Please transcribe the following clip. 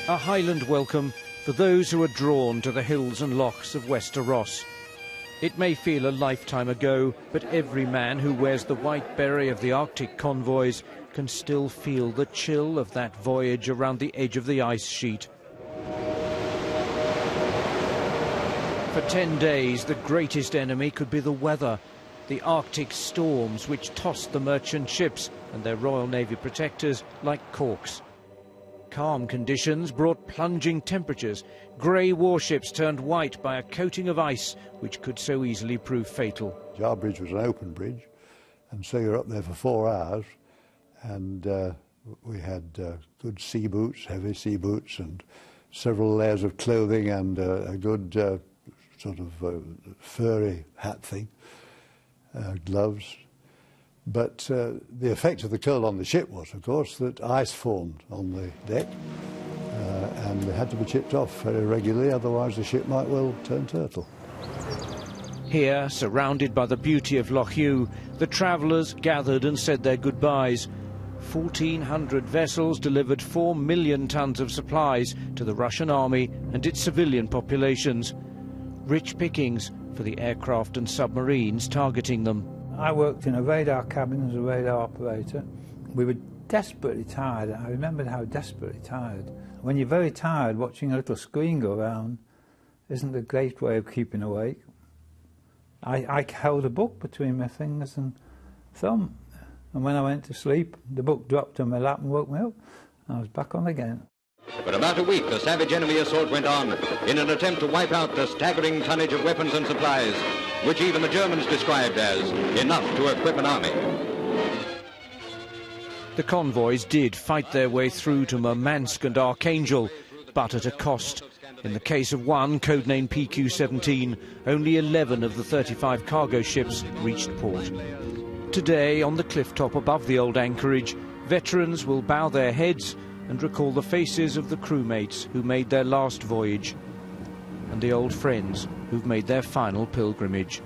A Highland welcome for those who are drawn to the hills and lochs of Wester Ross. It may feel a lifetime ago, but every man who wears the white beret of the Arctic convoys can still feel the chill of that voyage around the edge of the ice sheet. For 10 days, the greatest enemy could be the weather, the Arctic storms which tossed the merchant ships and their Royal Navy protectors like corks. Calm conditions brought plunging temperatures. Grey warships turned white by a coating of ice which could so easily prove fatal. Our bridge was an open bridge, and so you're up there for 4 hours, and we had good sea boots, heavy sea boots, and several layers of clothing, and a good sort of furry hat thing, gloves. But the effect of the cold on the ship was, of course, that ice formed on the deck, and they had to be chipped off very regularly, otherwise the ship might well turn turtle. Here, surrounded by the beauty of Loch Ewe, the travellers gathered and said their goodbyes. 1,400 vessels delivered 4 million tons of supplies to the Russian army and its civilian populations. Rich pickings for the aircraft and submarines targeting them. I worked in a radar cabin as a radar operator. We were desperately tired. I remembered how desperately tired. When you're very tired, watching a little screen go round isn't a great way of keeping awake. I held a book between my fingers and thumb, and when I went to sleep, the book dropped on my lap and woke me up. I was back on again. For about a week, the savage enemy assault went on in an attempt to wipe out the staggering tonnage of weapons and supplies, which even the Germans described as enough to equip an army. The convoys did fight their way through to Murmansk and Archangel, but at a cost. In the case of one, codenamed PQ-17, only 11 of the 35 cargo ships reached port. Today, on the cliff top above the old anchorage, veterans will bow their heads and recall the faces of the crewmates who made their last voyage, and the old friends who've made their final pilgrimage.